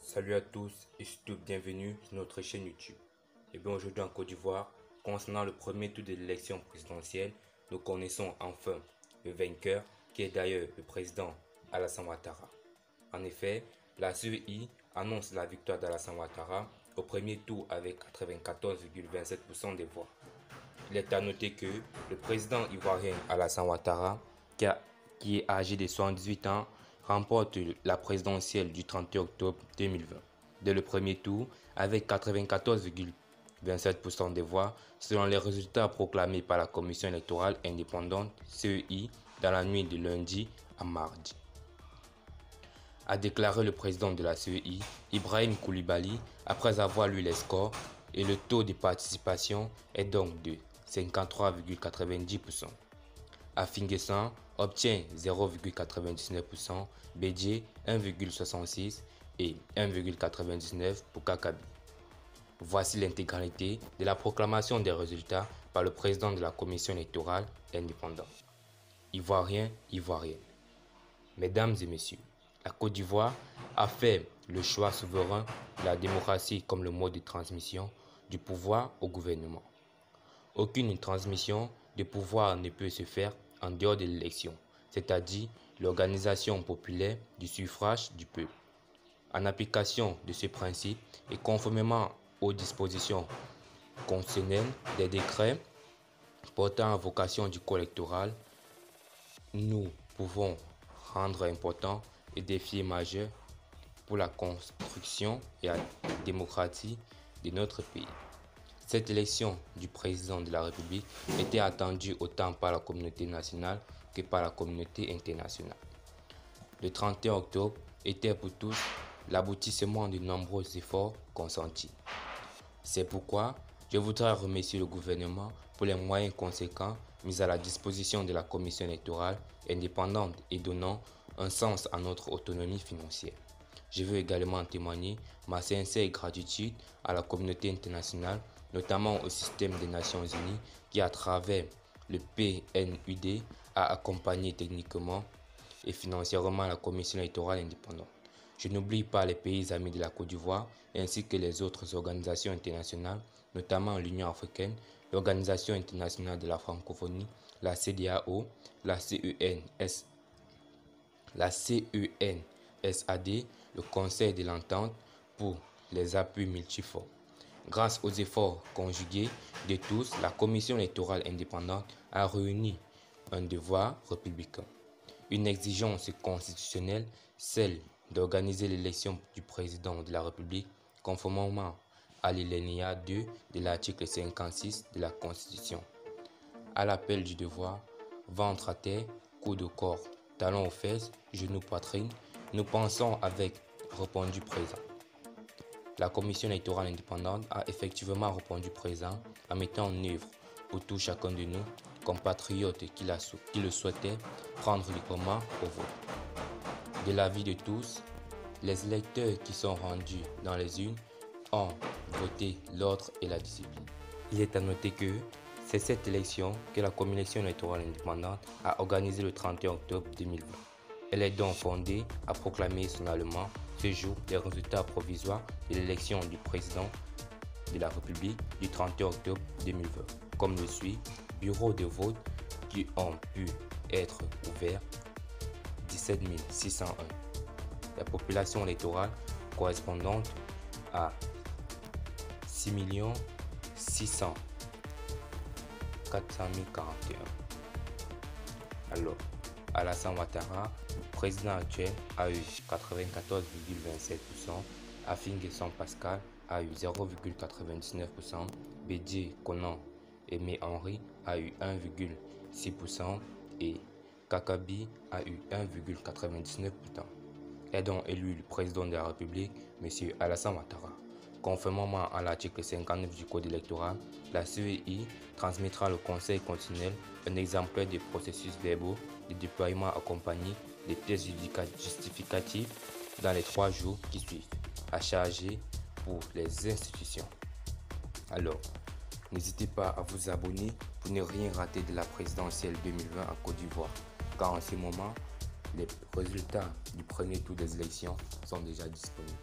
Salut à tous et surtout bienvenue sur notre chaîne YouTube. Et bien aujourd'hui en Côte d'Ivoire, concernant le premier tour de l'élection présidentielle, nous connaissons enfin le vainqueur qui est d'ailleurs le président Alassane Ouattara. En effet, la CEI annonce la victoire d'Alassane Ouattara au premier tour avec 94,27% des voix. Il est à noter que le président ivoirien Alassane Ouattara, qui est âgé de 78 ans, remporte la présidentielle du 31 octobre 2020 dès le premier tour avec 94,27% des voix selon les résultats proclamés par la commission électorale indépendante CEI dans la nuit de lundi à mardi. A déclaré le président de la CEI, Ibrahim Koulibaly, après avoir lu les scores, et le taux de participation est donc de 53,90%. Afinguessan obtient 0,99%, Bédié 1,66% et 1,99% pour Kakabi. Voici l'intégralité de la proclamation des résultats par le président de la commission électorale indépendante. Ivoiriens, Ivoiriennes. Mesdames et messieurs, la Côte d'Ivoire a fait le choix souverain de la démocratie comme le mode de transmission du pouvoir au gouvernement. Aucune transmission de pouvoir ne peut se faire en dehors de l'élection, c'est-à-dire l'organisation populaire du suffrage du peuple. En application de ce principe et conformément aux dispositions constitutionnelles des décrets portant à vocation du corps électoral, nous pouvons rendre important et défi majeur pour la construction et la démocratie de notre pays. Cette élection du président de la République était attendue autant par la communauté nationale que par la communauté internationale. Le 31 octobre était pour tous l'aboutissement de nombreux efforts consentis. C'est pourquoi je voudrais remercier le gouvernement pour les moyens conséquents mis à la disposition de la commission électorale indépendante et donnant un sens à notre autonomie financière. Je veux également témoigner ma sincère gratitude à la communauté internationale, notamment au système des Nations Unies qui, à travers le PNUD, a accompagné techniquement et financièrement la commission électorale indépendante. Je n'oublie pas les pays amis de la Côte d'Ivoire ainsi que les autres organisations internationales, notamment l'Union africaine, l'Organisation internationale de la francophonie, la CEDEAO, la CENSAD, le Conseil de l'entente pour les appuis multiformes. Grâce aux efforts conjugués de tous, la commission électorale indépendante a réuni un devoir républicain, une exigence constitutionnelle, celle d'organiser l'élection du président de la République conformément à l'alinéa 2 de l'article 56 de la Constitution. À l'appel du devoir, ventre à terre, coup de corps, talons aux fesses, genoux poitrine, nous pensons avec répondu présent. La commission électorale indépendante a effectivement répondu présent en mettant en œuvre pour tout chacun de nous, compatriotes qui le souhaitaient, prendre librement au vote. De l'avis de tous, les électeurs qui sont rendus dans les urnes ont voté l'ordre et la discipline. Il est à noter que c'est cette élection que la commission électorale indépendante a organisée le 31 octobre 2020. Elle est donc fondée à proclamer solennellement ce jour les résultats provisoires de l'élection du président de la République du 31 octobre 2020, comme le suit: bureaux de vote qui ont pu être ouverts 17 601. La population électorale correspondante à 6 600 400 041. Alors, Alassane Ouattara, président actuel, a eu 94,27%, Afinguessan Pascal a eu 0,99%, Bédié Conan Aimé Henri a eu 1,6% et Kakabi a eu 1,99%. Est donc élu le président de la République, M. Alassane Ouattara. Conformément à l'article 59 du Code électoral, la CEI transmettra au Conseil constitutionnel un exemplaire des processus verbaux de déploiement accompagné des pièces justificatives dans les 3 jours qui suivent, à charger pour les institutions. Alors, n'hésitez pas à vous abonner pour ne rien rater de la présidentielle 2020 en Côte d'Ivoire, car en ce moment, les résultats du premier tour des élections sont déjà disponibles.